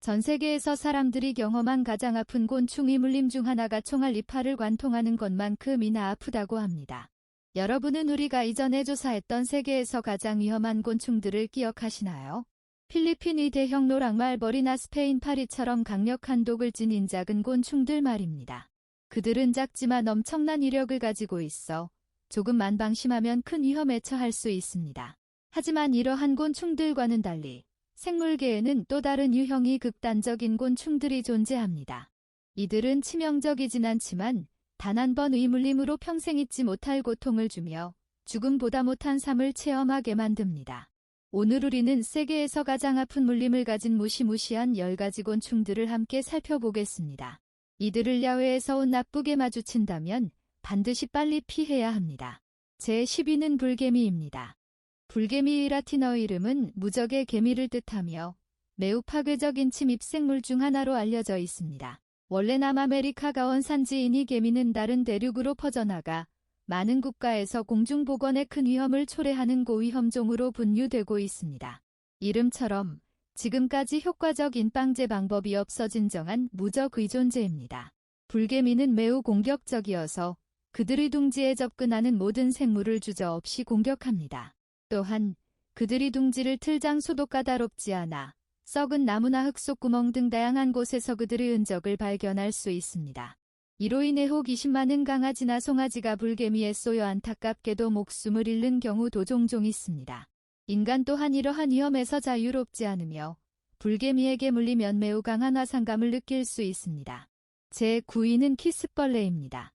전 세계에서 사람들이 경험한 가장 아픈 곤충이 물림 중 하나가 총알 이파를 관통하는 것만큼이나 아프다고 합니다. 여러분은 우리가 이전에 조사했던 세계에서 가장 위험한 곤충들을 기억하시나요? 필리핀의 대형 노랑말벌이나 스페인 파리처럼 강력한 독을 지닌 작은 곤충들 말입니다. 그들은 작지만 엄청난 위력을 가지고 있어 조금만 방심하면 큰 위험에 처할 수 있습니다. 하지만 이러한 곤충들과는 달리 생물계에는 또 다른 유형이 극단적인 곤충들이 존재합니다. 이들은 치명적이진 않지만 단 한 번의 물림으로 평생 잊지 못할 고통을 주며 죽음보다 못한 삶을 체험하게 만듭니다. 오늘 우리는 세계에서 가장 아픈 물림을 가진 무시무시한 10가지 곤충들을 함께 살펴보겠습니다. 이들을 야외에서 나쁘게 마주친다면 반드시 빨리 피해야 합니다. 제12는 불개미입니다. 불개미의 라틴어 이름은 무적의 개미를 뜻하며 매우 파괴적인 침입생물 중 하나로 알려져 있습니다. 원래 남아메리카가 원산지인 이 개미는 다른 대륙으로 퍼져나가 많은 국가에서 공중보건에 큰 위험을 초래하는 고위험종으로 분류되고 있습니다. 이름처럼 지금까지 효과적인 방제 방법이 없어 진정한 무적의 존재입니다. 불개미는 매우 공격적이어서 그들의 둥지에 접근하는 모든 생물을 주저없이 공격합니다. 또한 그들이 둥지를 틀 장소도 까다롭지 않아 썩은 나무나 흙 속 구멍 등 다양한 곳에서 그들의 흔적을 발견할 수 있습니다. 이로 인해 호기심 많은 강아지나 송아지가 불개미에 쏘여 안타깝게도 목숨을 잃는 경우도 종종 있습니다. 인간 또한 이러한 위험에서 자유롭지 않으며 불개미에게 물리면 매우 강한 화상감을 느낄 수 있습니다. 제9위는 키스벌레입니다.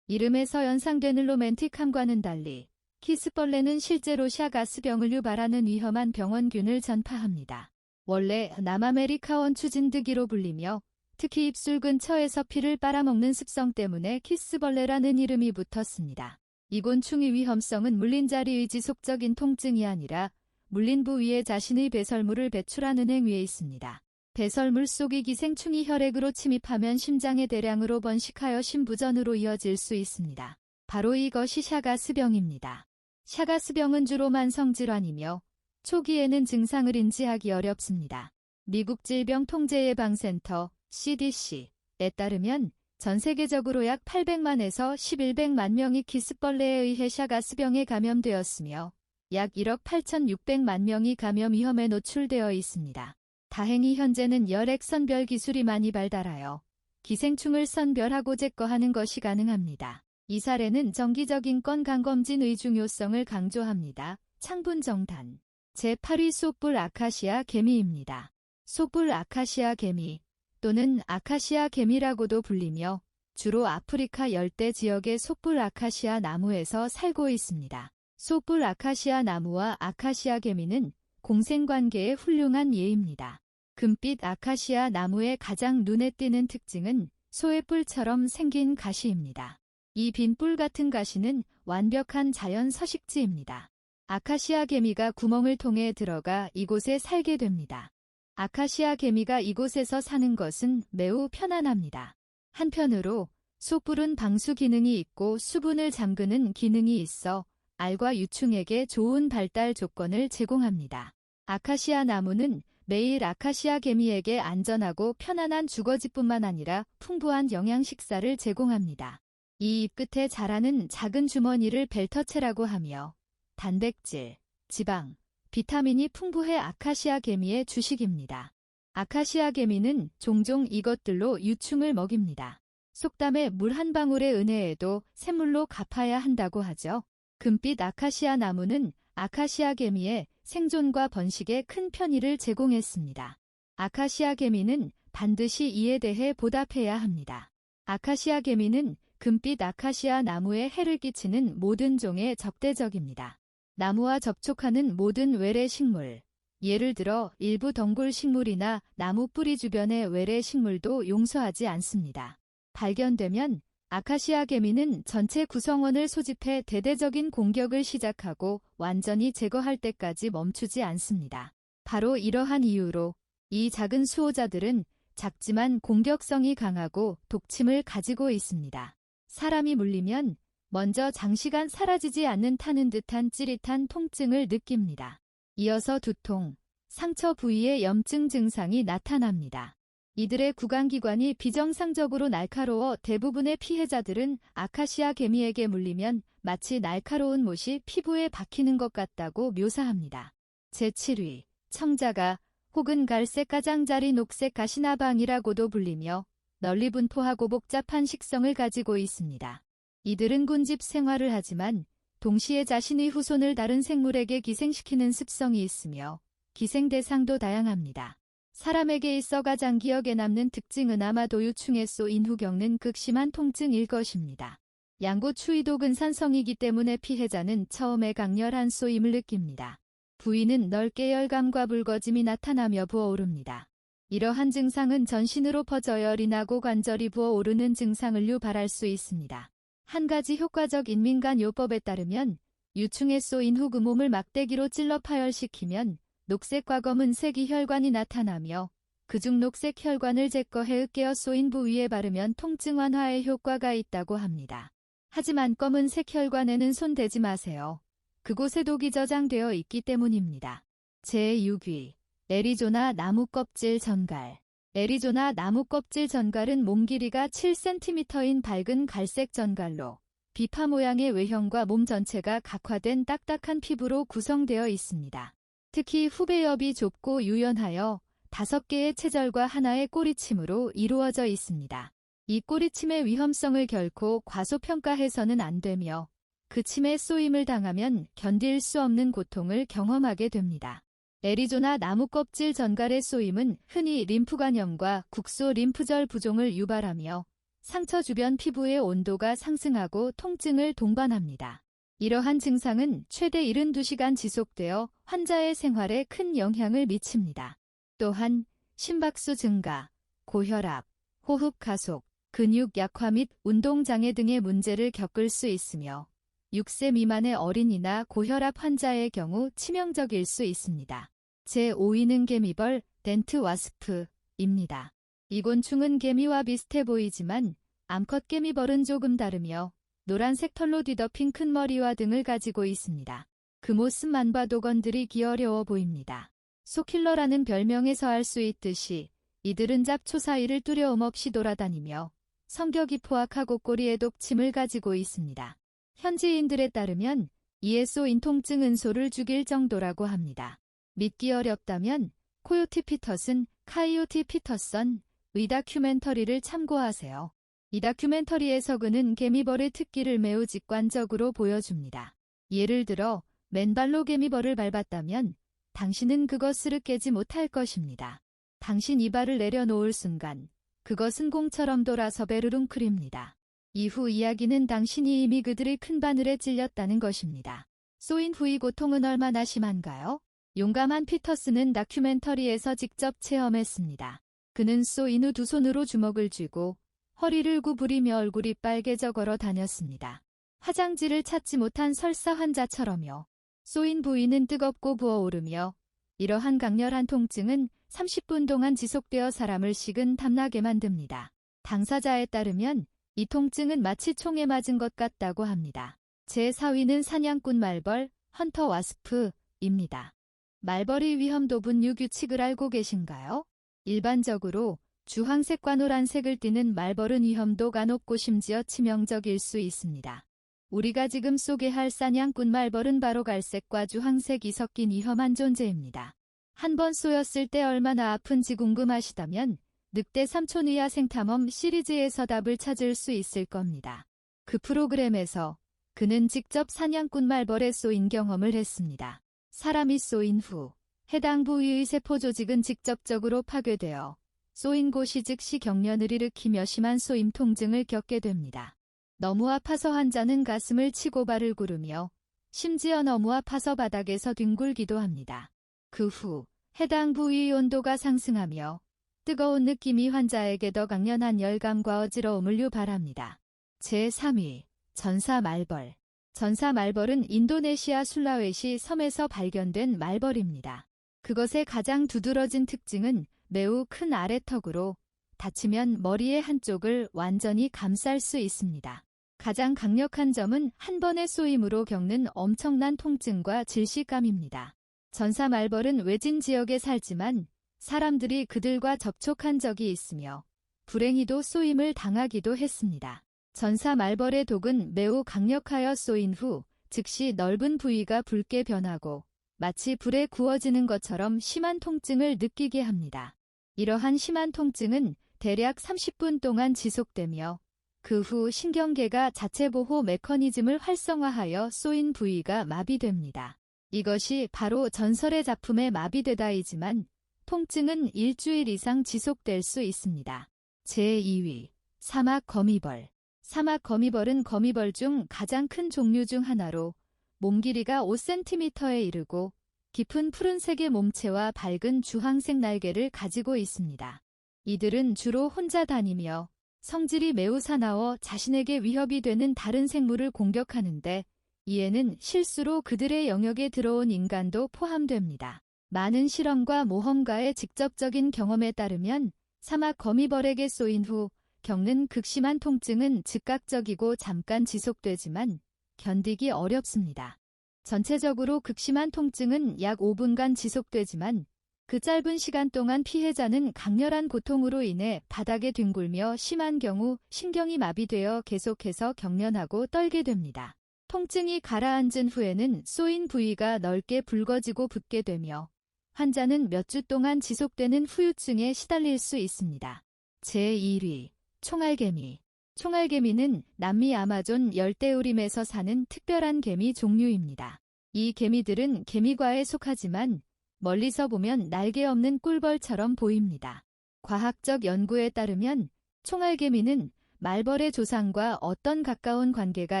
이름에서 연상되는 로맨틱함과는 달리 키스벌레는 실제로 샤가스병을 유발하는 위험한 병원균을 전파합니다. 원래 남아메리카 원추진드기로 불리며 특히 입술 근처에서 피를 빨아먹는 습성 때문에 키스벌레라는 이름이 붙었습니다. 이 곤충의 위험성은 물린 자리의 지속적인 통증이 아니라 물린 부위에 자신의 배설물을 배출하는 행위에 있습니다. 배설물 속의 기생충이 혈액으로 침입하면 심장에 대량으로 번식하여 심부전으로 이어질 수 있습니다. 바로 이것이 샤가스병입니다. 샤가스병은 주로 만성질환이며 초기에는 증상을 인지하기 어렵습니다. 미국 질병통제예방센터 CDC에 따르면 전 세계적으로 약 800만에서 1100만 명이 키스벌레에 의해 샤가스병에 감염되었으며 약 1억 8600만 명이 감염 위험에 노출되어 있습니다. 다행히 현재는 혈액 선별 기술이 많이 발달하여 기생충을 선별하고 제거하는 것이 가능합니다. 이 사례는 정기적인 건강검진의 중요성을 강조합니다. 창분정단. 제8위 솥불 아카시아 개미입니다. 솥불 아카시아 개미 또는 아카시아 개미라고도 불리며 주로 아프리카 열대 지역의 솥불 아카시아 나무에서 살고 있습니다. 솥불 아카시아 나무와 아카시아 개미는 공생관계의 훌륭한 예입니다. 금빛 아카시아 나무의 가장 눈에 띄는 특징은 소의 뿔처럼 생긴 가시입니다. 이 빈 뿔 같은 가시는 완벽한 자연 서식지입니다. 아카시아 개미가 구멍을 통해 들어가 이곳에 살게 됩니다. 아카시아 개미가 이곳에서 사는 것은 매우 편안합니다. 한편으로 솥불은 방수 기능이 있고 수분을 잠그는 기능이 있어 알과 유충에게 좋은 발달 조건을 제공합니다. 아카시아 나무는 매일 아카시아 개미에게 안전하고 편안한 주거지뿐만 아니라 풍부한 영양식사를 제공합니다. 이 잎 끝에 자라는 작은 주머니를 벨터체라고 하며 단백질, 지방, 비타민이 풍부해 아카시아 개미의 주식입니다. 아카시아 개미는 종종 이것들로 유충을 먹입니다. 속담에 물 한 방울의 은혜에도 샘물로 갚아야 한다고 하죠. 금빛 아카시아 나무는 아카시아 개미의 생존과 번식에 큰 편의를 제공했습니다. 아카시아 개미는 반드시 이에 대해 보답해야 합니다. 아카시아 개미는 금빛 아카시아 나무에 해를 끼치는 모든 종에 적대적입니다. 나무와 접촉하는 모든 외래 식물, 예를 들어 일부 덩굴 식물이나 나무 뿌리 주변의 외래 식물도 용서하지 않습니다. 발견되면 아카시아 개미는 전체 구성원을 소집해 대대적인 공격을 시작하고 완전히 제거할 때까지 멈추지 않습니다. 바로 이러한 이유로 이 작은 수호자들은 작지만 공격성이 강하고 독침을 가지고 있습니다. 사람이 물리면 먼저 장시간 사라지지 않는 타는 듯한 찌릿한 통증을 느낍니다. 이어서 두통, 상처 부위에 염증 증상이 나타납니다. 이들의 구강기관이 비정상적으로 날카로워 대부분의 피해자들은 아카시아 개미에게 물리면 마치 날카로운 못이 피부에 박히는 것 같다고 묘사합니다. 제7위, 청자가 혹은 갈색 가장자리 녹색 가시나방이라고도 불리며 널리 분포하고 복잡한 식성을 가지고 있습니다. 이들은 군집 생활을 하지만 동시에 자신의 후손을 다른 생물에게 기생시키는 습성이 있으며 기생 대상도 다양합니다. 사람에게 있어 가장 기억에 남는 특징은 아마도 유충에 쏘인 후 겪는 극심한 통증일 것입니다. 양구 추위도 근산성이기 때문에 피해자는 처음에 강렬한 쏘임을 느낍니다. 부위는 넓게 열감과 붉어짐이 나타나며 부어오릅니다. 이러한 증상은 전신으로 퍼져 열이 나고 관절이 부어오르는 증상을 유발할 수 있습니다. 한 가지 효과적인 민간요법에 따르면 유충에 쏘인 후 그 몸을 막대기로 찔러 파열시키면 녹색과 검은색 혈관이 나타나며 그중 녹색 혈관을 제거해 으깨어 쏘인 부위에 바르면 통증 완화에 효과가 있다고 합니다. 하지만 검은색 혈관에는 손 대지 마세요. 그곳에 독이 저장되어 있기 때문입니다. 제6위, 애리조나 나무껍질 전갈. 애리조나 나무껍질 전갈은 몸 길이가 7cm인 밝은 갈색 전갈로 비파 모양의 외형과 몸 전체가 각화된 딱딱한 피부로 구성되어 있습니다. 특히 후배엽이 좁고 유연하여 5개의 체절과 하나의 꼬리침으로 이루어져 있습니다. 이 꼬리침의 위험성을 결코 과소평가해서는 안 되며 그 침에 쏘임을 당하면 견딜 수 없는 고통을 경험하게 됩니다. 애리조나 나무껍질 전갈의 쏘임은 흔히 림프관염과 국소 림프절 부종을 유발하며 상처 주변 피부의 온도가 상승하고 통증을 동반합니다. 이러한 증상은 최대 72시간 지속되어 환자의 생활에 큰 영향을 미칩니다. 또한 심박수 증가, 고혈압, 호흡 가속, 근육 약화 및 운동장애 등의 문제를 겪을 수 있으며 6세 미만의 어린이나 고혈압 환자의 경우 치명적일 수 있습니다. 제5위는 개미벌, 덴트 와스프입니다. 이 곤충은 개미와 비슷해 보이지만 암컷 개미벌은 조금 다르며 노란색 털로 뒤덮인 큰 머리와 등을 가지고 있습니다. 그 모습만 봐도 건드리기 어려워 보입니다. 소킬러라는 별명에서 알 수 있듯이 이들은 잡초 사이를 두려움 없이 돌아다니며 성격이 포악하고 꼬리에 독침을 가지고 있습니다. 현지인들에 따르면 이에 쏘인 통증은 소를 죽일 정도라고 합니다. 믿기 어렵다면 코요티 피터슨, 카이오티 피터선의 다큐멘터리를 참고하세요. 이 다큐멘터리에서 그는 개미벌의 특기를 매우 직관적으로 보여줍니다. 예를 들어 맨발로 개미벌을 밟았다면 당신은 그것을 깨지 못할 것입니다. 당신 이발을 내려놓을 순간 그것은 공처럼 돌아서 베르릉크립니다. 이후 이야기는 당신이 이미 그들의 큰 바늘에 찔렸다는 것입니다. 쏘인 후의 고통은 얼마나 심한가요? 용감한 피터스는 다큐멘터리에서 직접 체험했습니다. 그는 쏘인 후 두 손으로 주먹을 쥐고 허리를 구부리며 얼굴이 빨개져 걸어 다녔습니다. 화장지를 찾지 못한 설사 환자처럼요. 쏘인 부위는 뜨겁고 부어오르며 이러한 강렬한 통증은 30분 동안 지속되어 사람을 식은 탐나게 만듭니다. 당사자에 따르면 이 통증은 마치 총에 맞은 것 같다고 합니다. 제4위는 사냥꾼 말벌, 헌터 와스프입니다. 말벌의 위험 도분 유규칙을 알고 계신가요? 일반적으로 주황색과 노란색을 띠는 말벌은 위험도가 높고 심지어 치명적일 수 있습니다. 우리가 지금 소개할 사냥꾼 말벌은 바로 갈색과 주황색이 섞인 위험한 존재입니다. 한 번 쏘였을 때 얼마나 아픈지 궁금하시다면 늑대 삼촌이야 생탐험 시리즈에서 답을 찾을 수 있을 겁니다. 그 프로그램에서 그는 직접 사냥꾼 말벌에 쏘인 경험을 했습니다. 사람이 쏘인 후 해당 부위의 세포 조직은 직접적으로 파괴되어 쏘인 곳이 즉시 경련을 일으키며 심한 쏘임 통증을 겪게 됩니다. 너무 아파서 환자는 가슴을 치고 발을 구르며 심지어 너무 아파서 바닥에서 뒹굴기도 합니다. 그 후 해당 부위의 온도가 상승하며 뜨거운 느낌이 환자에게 더 강렬한 열감과 어지러움을 유발합니다. 제3위, 전사말벌. 전사말벌은 인도네시아 술라웨시 섬에서 발견된 말벌입니다. 그것의 가장 두드러진 특징은 매우 큰 아래턱으로 다치면 머리의 한쪽을 완전히 감쌀 수 있습니다. 가장 강력한 점은 한 번의 쏘임으로 겪는 엄청난 통증과 질식감입니다. 전사 말벌은 외진 지역에 살지만 사람들이 그들과 접촉한 적이 있으며 불행히도 쏘임을 당하기도 했습니다. 전사 말벌의 독은 매우 강력하여 쏘인 후 즉시 넓은 부위가 붉게 변하고 마치 불에 구워지는 것처럼 심한 통증을 느끼게 합니다. 이러한 심한 통증은 대략 30분 동안 지속되며 그 후 신경계가 자체보호 메커니즘을 활성화하여 쏘인 부위가 마비됩니다. 이것이 바로 전설의 작품의 마비되다이지만 통증은 일주일 이상 지속될 수 있습니다. 제2위 사막 거미벌. 사막 거미벌은 거미벌 중 가장 큰 종류 중 하나로 몸 길이가 5cm에 이르고 깊은 푸른색의 몸체와 밝은 주황색 날개를 가지고 있습니다. 이들은 주로 혼자 다니며 성질이 매우 사나워 자신에게 위협이 되는 다른 생물을 공격하는데 이에는 실수로 그들의 영역에 들어온 인간도 포함됩니다. 많은 실험과 모험가의 직접적인 경험에 따르면 사막 거미벌에게 쏘인 후 겪는 극심한 통증은 즉각적이고 잠깐 지속되지만 견디기 어렵습니다. 전체적으로 극심한 통증은 약 5분간 지속되지만 그 짧은 시간 동안 피해자는 강렬한 고통으로 인해 바닥에 뒹굴며 심한 경우 신경이 마비되어 계속해서 경련하고 떨게 됩니다. 통증이 가라앉은 후에는 쏘인 부위가 넓게 붉어지고 붓게 되며 환자는 몇 주 동안 지속되는 후유증에 시달릴 수 있습니다. 제1위 총알개미. 총알개미는 남미 아마존 열대우림에서 사는 특별한 개미 종류입니다. 이 개미들은 개미과에 속하지만 멀리서 보면 날개 없는 꿀벌처럼 보입니다. 과학적 연구에 따르면 총알개미는 말벌의 조상과 어떤 가까운 관계가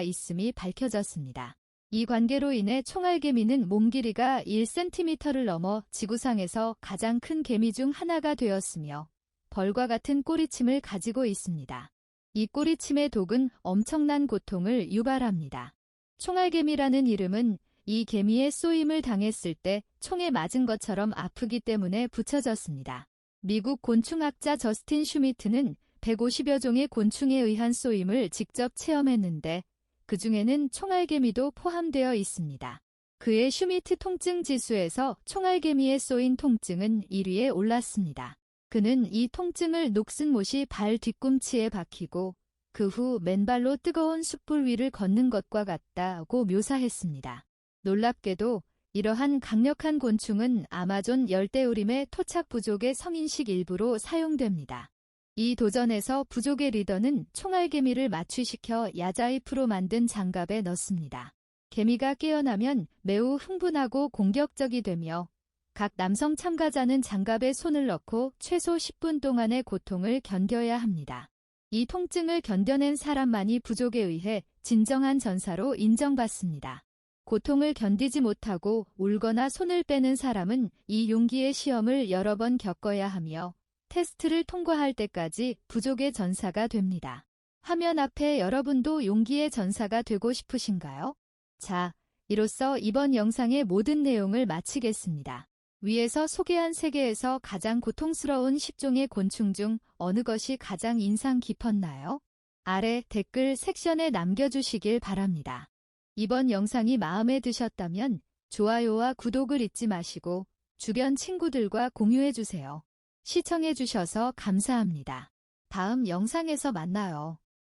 있음이 밝혀졌습니다. 이 관계로 인해 총알개미는 몸 길이가 1cm를 넘어 지구상에서 가장 큰 개미 중 하나가 되었으며 벌과 같은 꼬리침을 가지고 있습니다. 이 꼬리침의 독은 엄청난 고통을 유발합니다. 총알개미라는 이름은 이 개미의 쏘임을 당했을 때 총에 맞은 것처럼 아프기 때문에 붙여졌습니다. 미국 곤충학자 저스틴 슈미트는 150여 종의 곤충에 의한 쏘임을 직접 체험했는데 그 중에는 총알개미도 포함되어 있습니다. 그의 슈미트 통증 지수에서 총알개미에 쏘인 통증은 1위에 올랐습니다. 그는 이 통증을 녹슨 못이 발 뒤꿈치에 박히고 그 후 맨발로 뜨거운 숯불 위를 걷는 것과 같다고 묘사했습니다. 놀랍게도 이러한 강력한 곤충은 아마존 열대우림의 토착 부족의 성인식 일부로 사용됩니다. 이 도전에서 부족의 리더는 총알개미를 마취시켜 야자잎으로 만든 장갑에 넣습니다. 개미가 깨어나면 매우 흥분하고 공격적이 되며 각 남성 참가자는 장갑에 손을 넣고 최소 10분 동안의 고통을 견뎌야 합니다. 이 통증을 견뎌낸 사람만이 부족에 의해 진정한 전사로 인정받습니다. 고통을 견디지 못하고 울거나 손을 빼는 사람은 이 용기의 시험을 여러 번 겪어야 하며 테스트를 통과할 때까지 부족의 전사가 됩니다. 화면 앞에 여러분도 용기의 전사가 되고 싶으신가요? 자, 이로써 이번 영상의 모든 내용을 마치겠습니다. 위에서 소개한 세계에서 가장 고통스러운 10종의 곤충 중 어느 것이 가장 인상 깊었나요? 아래 댓글 섹션에 남겨주시길 바랍니다. 이번 영상이 마음에 드셨다면 좋아요와 구독을 잊지 마시고 주변 친구들과 공유해주세요. 시청해주셔서 감사합니다. 다음 영상에서 만나요.